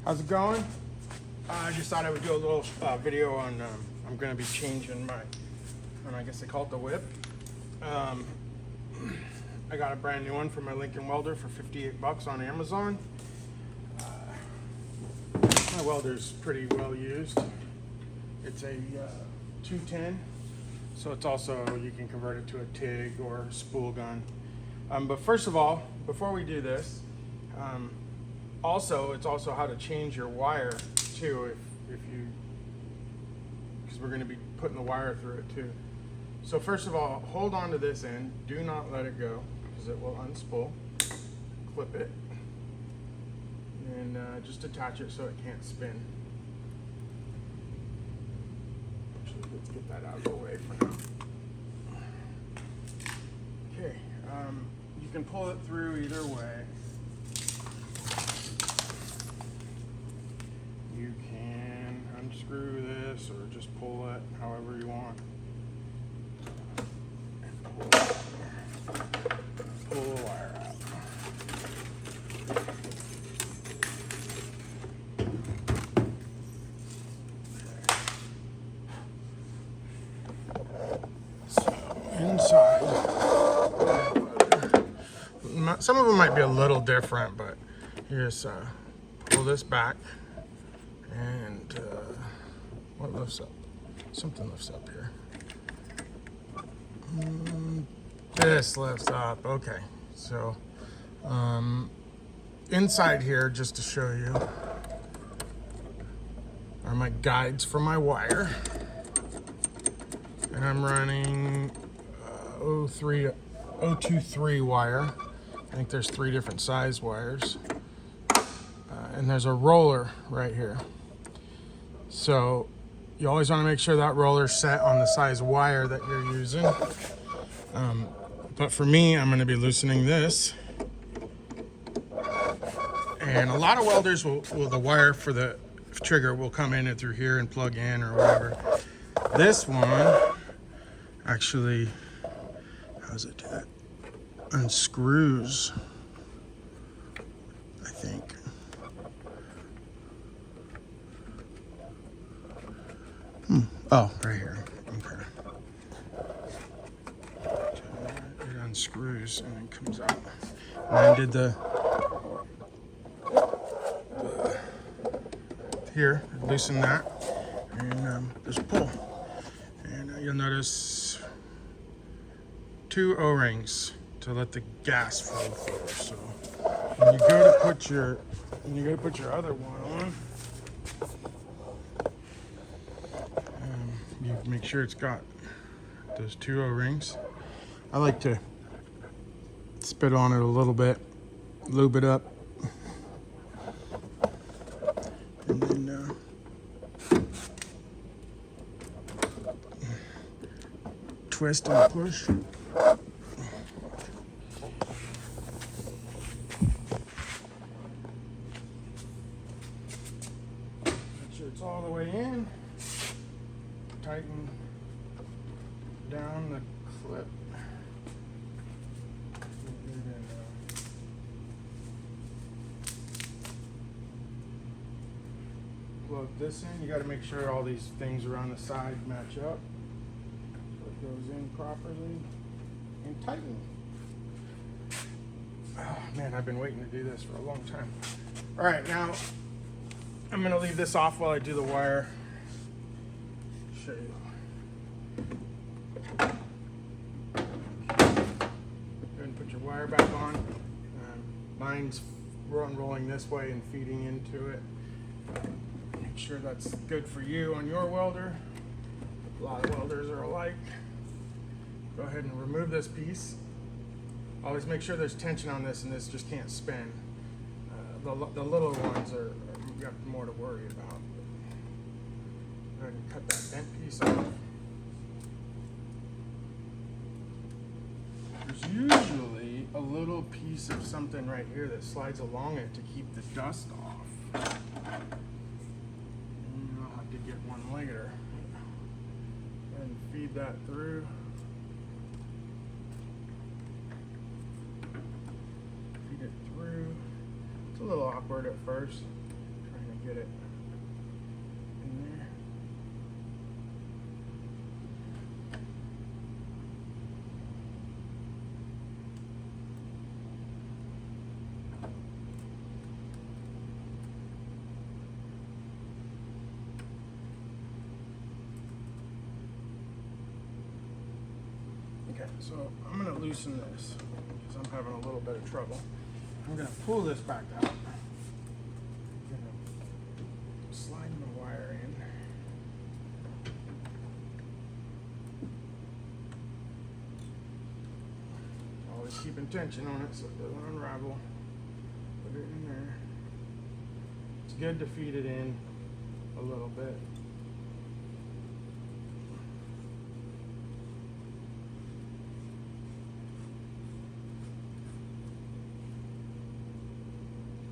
How's it going? I just thought I would do a little video on, I'm going to be changing my, and I guess they call it the whip. I got a brand new one for my Lincoln welder for 58 bucks on Amazon. My welder's pretty well used. It's a 210, so it's also, you can convert it to a TIG or a spool gun. But first of all, before we do this, it's also how to change your wire too, if you, because we're going to be putting the wire through it too. So first of all, hold on to this end. Do not let it go because it will unspool. Clip it and just attach it so it can't spin. Actually, let's get that out of the way for now. Okay, you can pull it through either way. You can unscrew this or just pull it however you want. And pull the wire out. So inside, some of them might be a little different, but you just pull this back. And what lifts up? Something lifts up here. This lifts up. Okay. So inside here, just to show you, are my guides for my wire. And I'm running 023 wire. I think there's 3 different size wires. And there's a roller right here. So you always want to make sure that roller's set on the size wire that you're using. But for me, I'm going to be loosening this. And a lot of welders will the wire for the trigger will come in and through here and plug in or whatever. This one actually, how's it do that? Unscrews, I think. Oh, right here. Okay. It unscrews and then comes out. And I did the here, loosen that, and just pull. And you'll notice 2 O-rings to let the gas flow through. So when you go to put your other one on, you make sure it's got those 2 O-rings. I like to spit on it a little bit, lube it up, and then twist and push. Make sure it's all the way in. Tighten down the clip. Plug this in. You got to make sure all these things around the side match up so it goes in properly and tighten. Oh man, I've been waiting to do this for a long time. All right, now I'm going to leave this off while I do the wire. Show you. Go ahead and put your wire back on. Mine's unrolling this way and feeding into it. Make sure that's good for you on your welder. A lot of welders are alike. Go ahead and remove this piece. Always make sure there's tension on this and this just can't spin. The little ones are you got more to worry about. Go ahead and cut that bent piece off. There's usually a little piece of something right here that slides along it to keep the dust off. And I'll have to get one later. And feed that through. Feed it through. It's a little awkward at first, trying to get it in there. Okay, so I'm going to loosen this because I'm having a little bit of trouble. I'm going to pull this back out. I'm going to slide the wire in. Always keeping tension on it so it doesn't unravel. Put it in there. It's good to feed it in a little bit.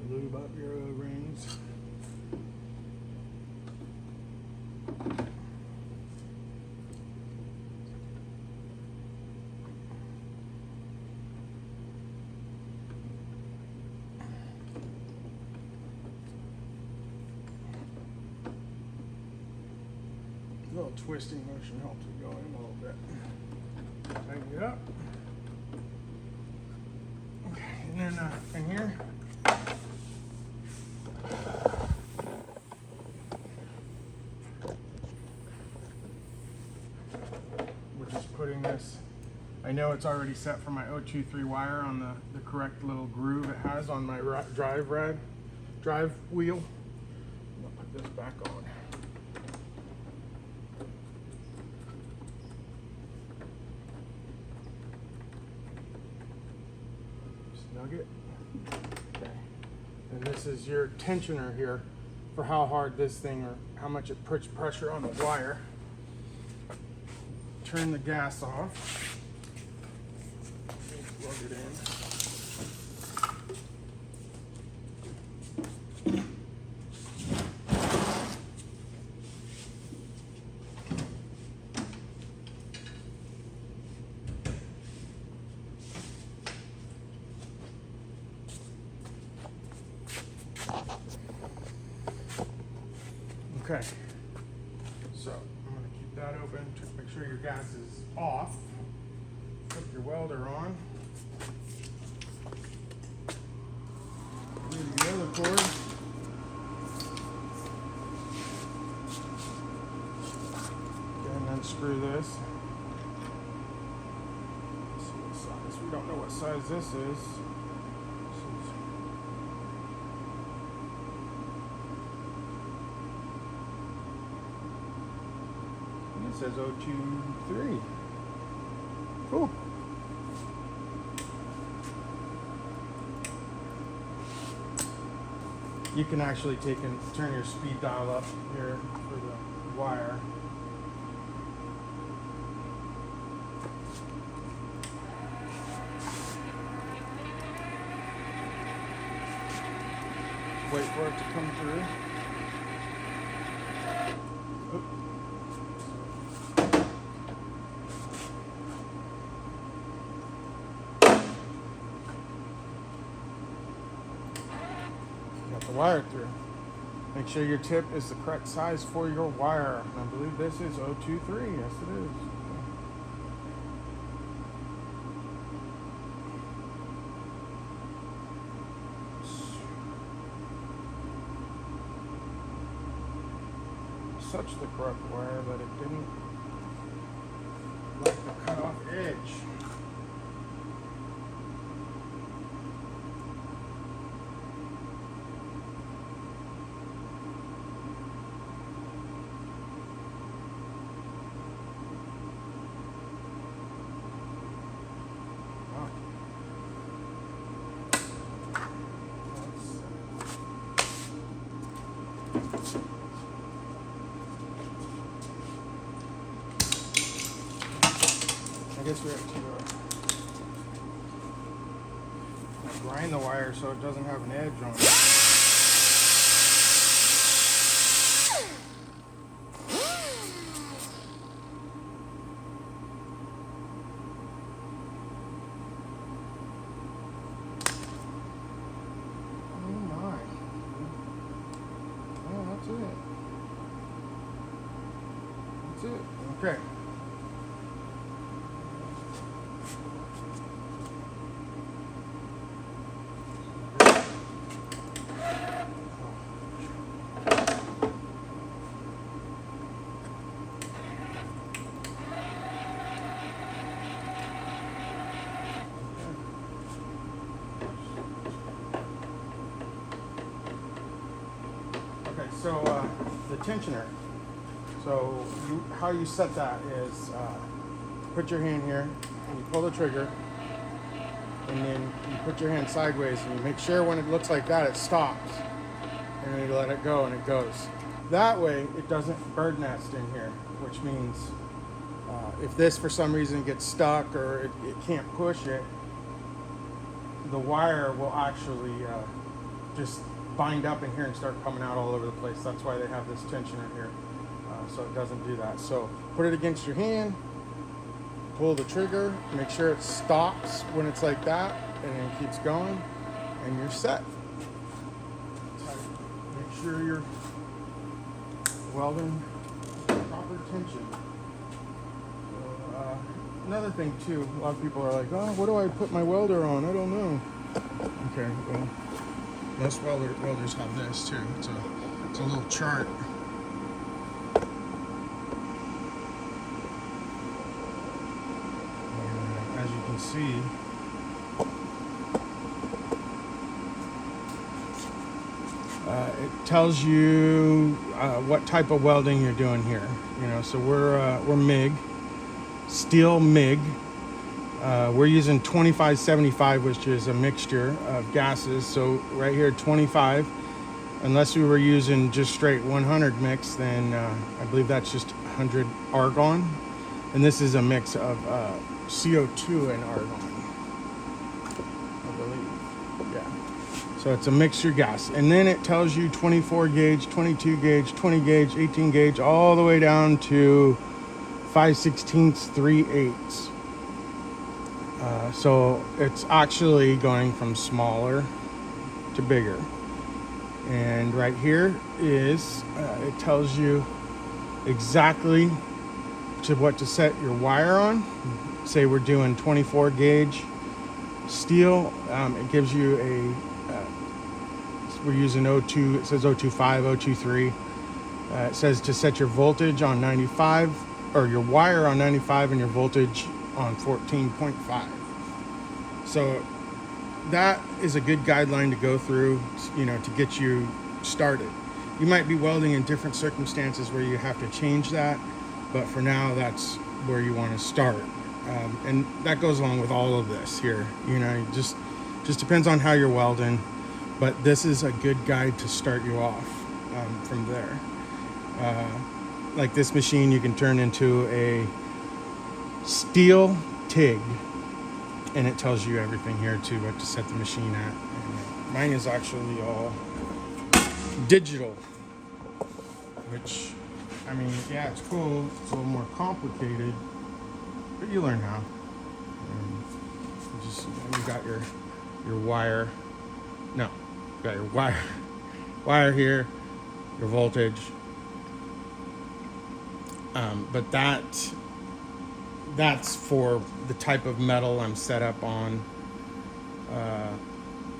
Lube up your O-rings. A little twisting motion helps it go in a little bit. Tighten it up. Okay, and then in here, we're just putting this. I know it's already set for my 023 wire on the correct little groove it has on my drive wheel. I'm gonna put this back on. Snug it. Okay. And this is your tensioner here for how hard this thing or how much it puts pressure on the wire. Turn the gas off. Plug it in. Okay, so I'm going to keep that open to make sure your gas is off. Put your welder on. Use the other cord. Okay, and unscrew this. Let's see what size. We don't know what size this is. It says 023. Cool. You can actually take and turn your speed dial up here for the wire. Wait for it to come through. The wire through. Make sure your tip is the correct size for your wire. And I believe this is 023. Yes, it is. Such the correct wire that it didn't like the cut-off edge. I guess we have to grind the wire so it doesn't have an edge on it. Oh my. Okay. Okay, so the tensioner. So how you set that is put your hand here and you pull the trigger, and then you put your hand sideways and you make sure when it looks like that it stops, and then you let it go and it goes. That way it doesn't bird nest in here, which means if this for some reason gets stuck or it can't push it, the wire will actually just bind up in here and start coming out all over the place. That's why they have this tensioner here, so it doesn't do that. So put it against your hand, pull the trigger, make sure it stops when it's like that, and then it keeps going, and you're set. Make sure you're welding proper tension. So, another thing too, a lot of people are like, oh, what do I put my welder on? I don't know. Okay, well, most welders have this too. It's a little chart. And as you can see, it tells you what type of welding you're doing here. You know, so we're MIG, steel MIG. We're using 2575, which is a mixture of gases. So right here, 25. Unless we were using just straight 100 mix, then I believe that's just 100 argon. And this is a mix of CO2 and argon, I believe. Yeah. So it's a mixture gas. And then it tells you 24 gauge, 22 gauge, 20 gauge, 18 gauge, all the way down to 5/16, 3/8. So it's actually going from smaller to bigger. And right here is, it tells you exactly what to set your wire on. Say we're doing 24 gauge steel. It gives you we're using O2, it says 025, 023. It says to set your voltage on 95, or your wire on 95 and your voltage on 14.5. So that is a good guideline to go through, you know, to get you started. You might be welding in different circumstances where you have to change that, but for now, that's where you want to start. And that goes along with all of this here. You know, it just depends on how you're welding, but this is a good guide to start you off from there. Like this machine, you can turn into a steel TIG, and it tells you everything here too, what to set the machine at. And mine is actually all digital, which, I mean, yeah, it's cool. It's a little more complicated, but you learn how. You got your wire. No, you got your wire here, your voltage. But that's for the type of metal I'm set up on.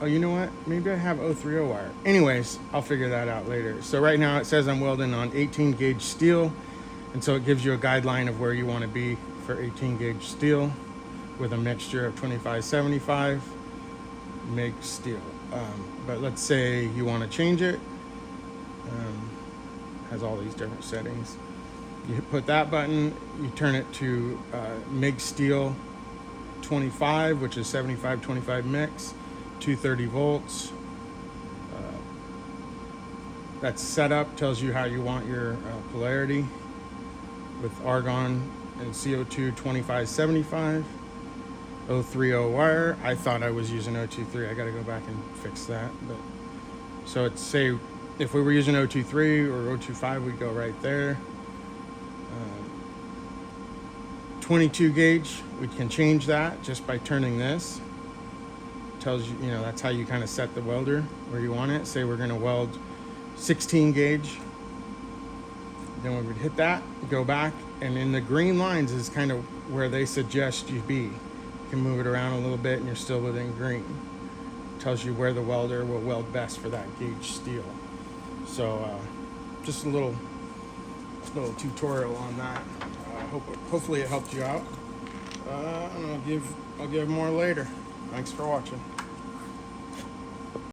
Oh, you know what? Maybe I have 030 wire. Anyways, I'll figure that out later. So right now it says I'm welding on 18 gauge steel. And so it gives you a guideline of where you want to be for 18 gauge steel with a mixture of 2575 MIG steel. But let's say you want to change it. Has all these different settings. You put that button, you turn it to MIG steel 25, which is 75-25 mix, 230 volts. That setup tells you how you want your polarity with argon and CO2 2575. 030 wire. I thought I was using 023. I got to go back and fix that. But so it's, say if we were using 023 or 025, we'd go right there. 22 gauge, we can change that just by turning this. Tells you, you know, that's how you kind of set the welder where you want it. Say we're going to weld 16 gauge, Then we would hit that, go back, and in the green lines is kind of where they suggest you be. You can move it around a little bit and you're still within green. Tells you where the welder will weld best for that gauge steel. So just a little tutorial on that. Hopefully it helped you out. And I'll give more later. Thanks for watching.